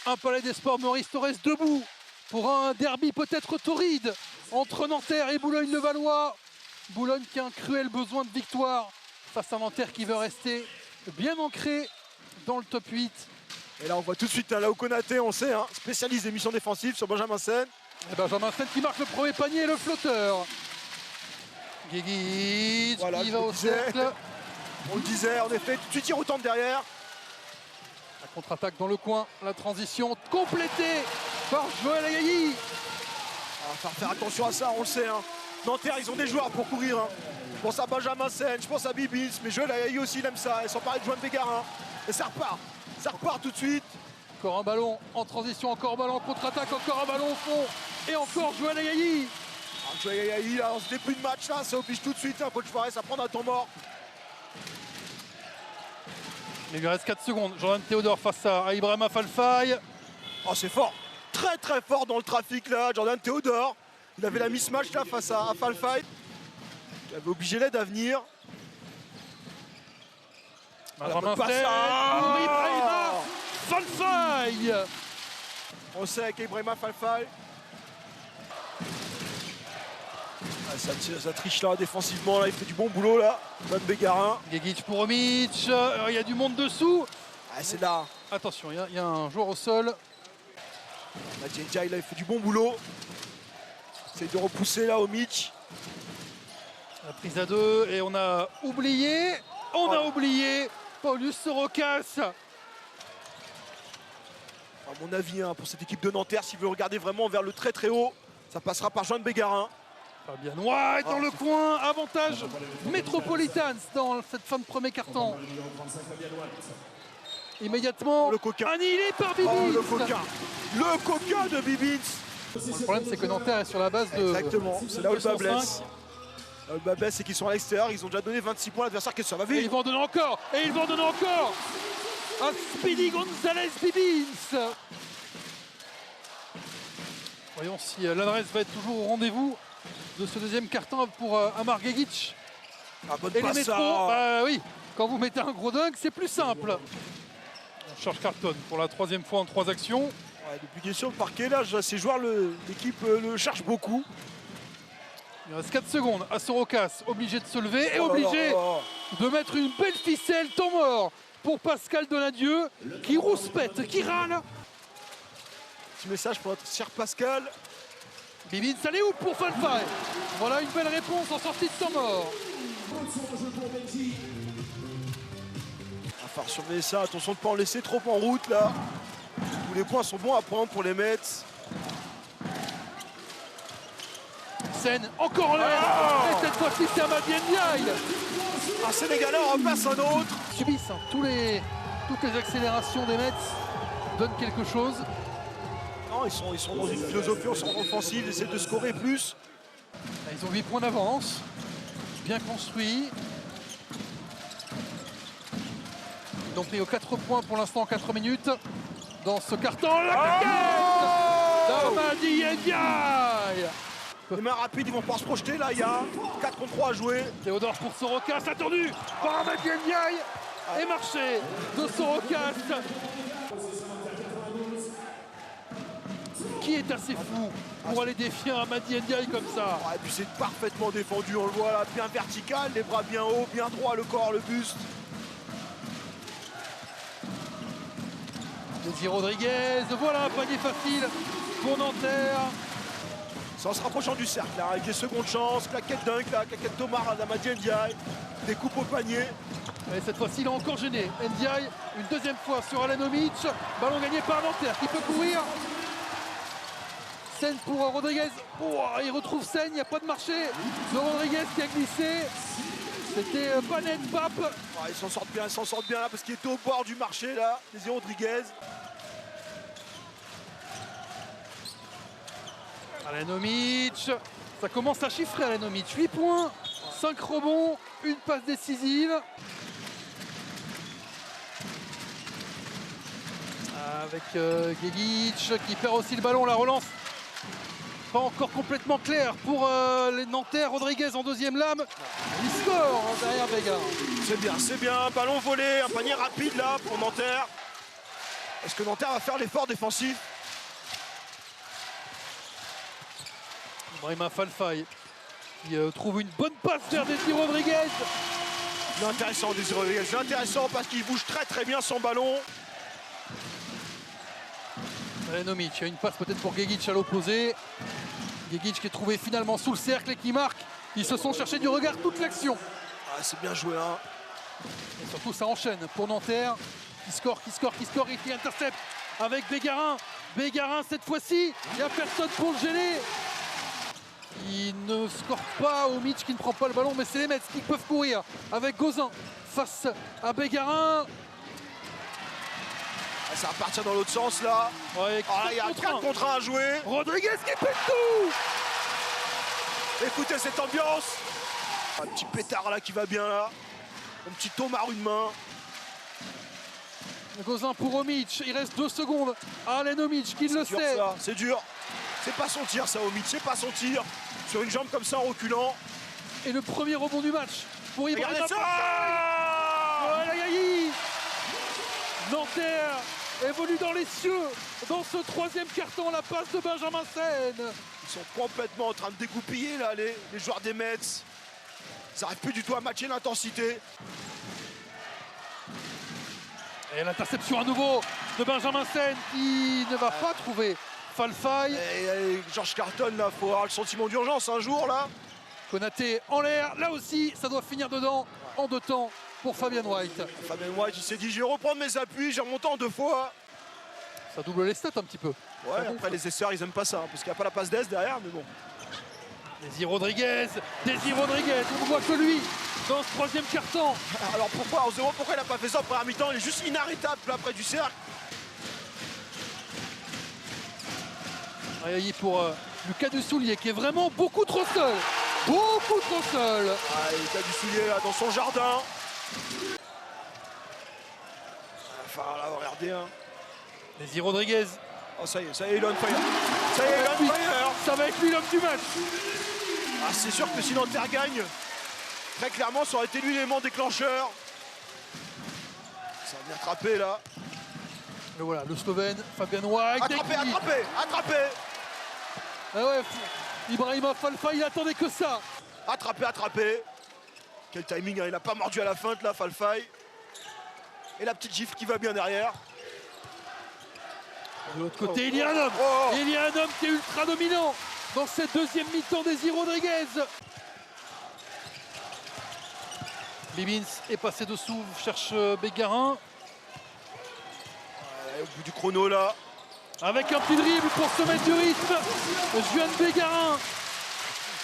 un palais des sports Maurice Thorez debout pour un derby peut-être torride entre Nanterre et Boulogne-le-Valois. Boulogne qui a un cruel besoin de victoire face à Nanterre qui veut rester bien ancré dans le top 8. Et là on voit tout de suite Lao Konaté, on sait, spécialiste des missions défensives sur Benjamin Sen. Et Benjamin Sen qui marque le premier panier et le flotteur. Guéguiz voilà, qui va au cercle. On le disait, en effet, tout de suite il retombe derrière. La contre-attaque dans le coin, la transition complétée par Joël Agaï. On va falloir faire attention à ça, on le sait. Nanterre, ils ont des joueurs pour courir. Je pense à Benjamin Sen, je pense à Bibins, mais Joël Agaï aussi, il aime ça. Et sans parler de Joan Bégarin. Et ça repart tout de suite. Encore un ballon en transition, encore un ballon en contre-attaque, encore un ballon au fond. Et encore Joël Agaï. Joël Agaï, là, dans ce début de match, là, ça oblige tout de suite, coach Fares, à prendre un temps mort. Il lui reste 4 secondes. Jordan Théodore face à Ibrahima Falfaye. Oh, c'est fort. Très très fort dans le trafic là, Jordan Théodore. Il avait la mismatch là face à Falfaye. Il avait obligé l'aide à venir. Benjamin Sen pour Ibrahima Falfaye. On sait avec Ibrahima Falfaye. Ça triche là défensivement, là, il fait du bon boulot là. Van Bégarin. Guéguiz pour Omic. Il y a du monde dessous. C'est là. Attention, il y a un joueur au sol. Ndiaye là, il fait du bon boulot. Essaye de repousser là Omic. La prise à 2 et on a oublié. On a oublié Paulus Sorokas. À mon avis, pour cette équipe de Nanterre, s'il veut regarder vraiment vers le très très haut, ça passera par Joan Bégarin. Fabien White dans le coin, avantage Metropolitans dans cette fin de premier carton. Immédiatement, le coquin. Annihilé par Bibins. Le coquin de Bibins. Le problème, c'est que Nanterre est sur la base de. Exactement, c'est là où le bas blesse. Là où le bas blesse, c'est qu'ils sont à l'extérieur, ils ont déjà donné 26 points à l'adversaire qui est sur la Et vie. ils vont en donner encore. Et ils vont en donner encore. Un Speedy Gonzalez Bibins. Voyons si l'adresse va être toujours au rendez-vous de ce deuxième carton pour Amar Guéguiz. Et les métros, bah oui, quand vous mettez un gros dingue, c'est plus simple. On cherche Carlton pour la troisième fois en 3 actions. Ouais, depuis qu'il est sur le parquet, là, ces joueurs, l'équipe le cherche beaucoup. Il reste 4 secondes à Sorokas, obligé de se lever et obligé de mettre une belle ficelle, temps mort pour Pascal Donadieu, qui rouspète, qui râle. Petit message pour notre cher Pascal. Bibins, allez où pour Falfaye? Voilà une belle réponse en sortie de temps mort. Il va falloir surveiller ça, attention de ne pas en laisser trop en route là. Tous les points sont bons à prendre pour les Mets. Sen, encore en l'air. Et cette fois-ci c'est Amadi Ndiaye. Un Sénégalais en remplace un autre. Subissent toutes les accélérations des Mets donnent quelque chose. Non, ils sont dans une philosophie offensive, ils essaient de scorer plus. Ils ont 8 points d'avance, bien construit. Ils ont pris aux 4 points pour l'instant en 4 minutes. Dans ce carton, la claquette d'Amadi Ndiaye. Les mains rapides, ils vont pouvoir se projeter là, il y a 4 contre 3 à jouer. Théodore pour Sorokas, attendu par Amadi Ndiaye. Et marché de Sorokas. Qui est assez fou pour aller défier un Amadi Ndiaye comme ça. Et puis c'est parfaitement défendu, on le voit là, bien vertical, les bras bien hauts, bien droit, le corps, le buste. Désir Rodriguez, voilà un panier facile pour Nanterre. C'est en se rapprochant du cercle, là, avec les secondes chances, claquette dunk, la claquette Tomar d'Amadi Ndiaye, des coupes au panier. Et cette fois-ci, il a encore gêné. Ndiaye, une deuxième fois sur Alan Omic. Ballon gagné par Nanterre qui peut courir. Sen pour Rodriguez. Oh, il retrouve Sen, il n'y a pas de marché. De Rodriguez qui a glissé. C'était pas net, Pape. Ils s'en sortent bien là parce qu'il était au bord du marché là, Désir Rodriguez. Alan Omic, ça commence à chiffrer Alan Omic. 8 points, 5 rebonds, une passe décisive. Avec Guéguiz qui perd aussi le ballon, la relance. Pas encore complètement clair pour les Nanterre. Rodriguez en deuxième lame. Il score derrière Bégarin. C'est bien, ballon volé, un panier rapide là pour Nanterre. Est-ce que Nanterre va faire l'effort défensif? Ibrahima Falfaye qui trouve une bonne passe vers Désir Rodriguez. C'est intéressant, Désir Rodriguez. C'est intéressant parce qu'il bouge très bien son ballon. Alenomic, il y a une passe peut-être pour Gegic à l'opposé. Gegic qui est trouvé finalement sous le cercle et qui marque. Ils se sont cherchés du regard toute l'action. Ah, c'est bien joué, hein. Et surtout ça enchaîne pour Nanterre qui score et qui intercepte avec Bégarin. Bégarin cette fois-ci, il n'y a personne pour le gêner. Il ne score pas, Omic qui ne prend pas le ballon, mais c'est les Mets qui peuvent courir avec Gauzin face à Bégarin. Ah, ça va partir dans l'autre sens là. Ouais, il y a 4 contre 1 à jouer. Rodriguez qui pète tout. Écoutez cette ambiance. Un petit pétard là qui va bien là. Un petit Thomas une main. Gauzin pour Omic, il reste 2 secondes. Alen Omic qui le sait. C'est dur. C'est pas son tir ça, Omic, c'est pas son tir. Sur une jambe comme ça en reculant. Et le premier rebond du match pour Ibrahima. Regardez ça. Nanterre évolue dans les cieux dans ce 3e carton, la passe de Benjamin Sen. Ils sont complètement en train de dégoupiller là, les joueurs des Mets. Ils n'arrivent plus du tout à matcher l'intensité. Et l'interception à nouveau de Benjamin Sen qui ne va pas trouver Falfaye. Et Georges Carton, là, faut avoir le sentiment d'urgence un jour là. Konaté en l'air, là aussi ça doit finir dedans en 2 temps pour Fabian White. Fabian White il s'est dit je vais reprendre mes appuis, j'ai remonté en 2 fois. Ça double les stats un petit peu. Ouais, après les essais ils aiment pas ça, hein, parce qu'il n'y a pas la passe d'Est derrière, mais bon. Désir Rodriguez, on ne voit que lui dans ce 3e carton. Alors pourquoi en 0, pourquoi il n'a pas fait ça en première mi-temps? Il est juste inarrêtable là près du cercle. Aïe pour Lucas Dussoulier qui est vraiment beaucoup trop seul. Beaucoup trop seul. Lucas Dussoulier là dans son jardin. Enfin là, regardez. Hein. Désir Rodriguez. Oh ça y est, il est on fire. Ça y est, il est on fire. Ça va être lui l'homme du match. Ah, c'est sûr que si Nanterre gagne, très clairement ça aurait été lui l'élément déclencheur. Ça va bien attraper là. Et voilà, le Slovène, Fabian White. Attrapé. Ah ouais, Ibrahima Falfaye, il attendait que ça. Attrapé. Quel timing, hein, il n'a pas mordu à la feinte là, Falfaye. Et la petite gifle qui va bien derrière. De l'autre côté, il y a un homme. Il y a un homme qui est ultra dominant dans cette 2e mi-temps, Désir Rodriguez. Bibins est passé dessous, cherche Bégarin. Au bout du chrono là. Avec un petit dribble pour se mettre du rythme. Juan Bégarin.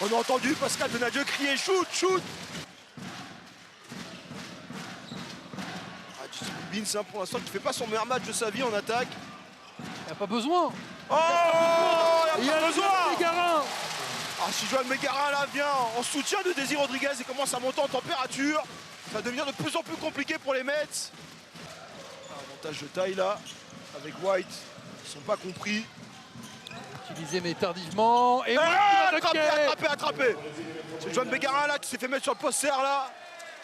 On a entendu Pascal Benadieu crier shoot. Bibins, hein, pour l'instant, qui ne fait pas son meilleur match de sa vie en attaque. Il n'y a pas besoin. Il y a besoin. Bégarin. Ah, si Juan Bégarin là vient en soutien de Désir Rodriguez et commence à monter en température, ça va devenir de plus en plus compliqué pour les Mets. Un montage de taille là, avec White, ils ne sont pas compris. Utilisé mais tardivement. Et attrapé. C'est Juan Bégarin là qui s'est fait mettre sur le poster là.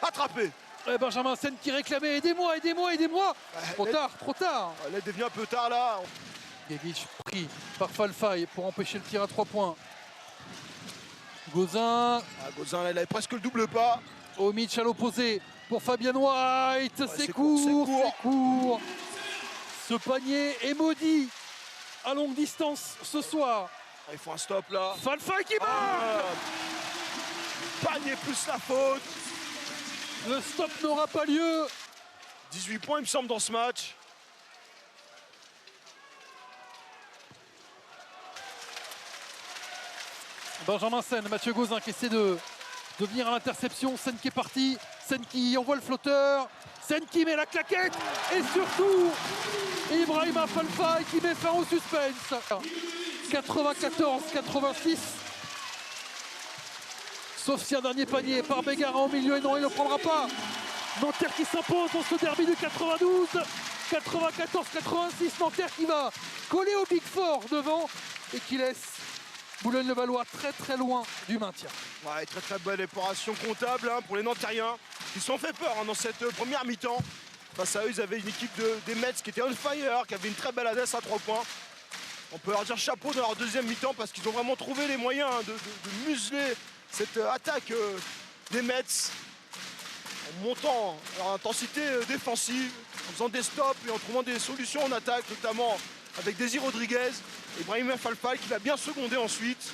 Attrapé. Et Benjamin Sen qui réclamait aidez-moi. Trop tard. L'aide est venue un peu tard là. Gegic pris par Falfaye pour empêcher le tir à 3 points. Gauzin. Gauzin là, il avait presque le double pas. Omic à l'opposé pour Fabian White. C'est court. Ce panier est maudit à longue distance ce soir. Il faut un stop là. Falfaye qui marque. Panier plus la faute. Le stop n'aura pas lieu. 18 points il me semble dans ce match. Benjamin Sen, Mathieu Gauzin qui essaie de venir à l'interception. Sen qui est parti. Sen qui envoie le flotteur. Sen qui met la claquette. Et surtout, Ibrahima Falfaye qui met fin au suspense. 94-86. Sauf si un dernier panier par Bégarin au milieu. Et non, il ne le prendra pas. Nanterre qui s'impose dans ce derby du 92. 94-86. Nanterre qui va coller au Big Four devant et qui laisse Boulogne-le-Valois très loin du maintien. Ouais, très belle épuration comptable hein, pour les Nantériens. Ils se sont fait peur hein, dans cette première mi-temps. Face à eux, ils avaient une équipe des Mets qui était on fire, qui avait une très belle adresse à 3 points. On peut leur dire chapeau dans leur deuxième mi-temps parce qu'ils ont vraiment trouvé les moyens de museler cette attaque des Mets en montant leur intensité défensive, en faisant des stops et en trouvant des solutions en attaque, notamment avec Désir Rodriguez et Brahim Falfal qui l'a bien secondé ensuite.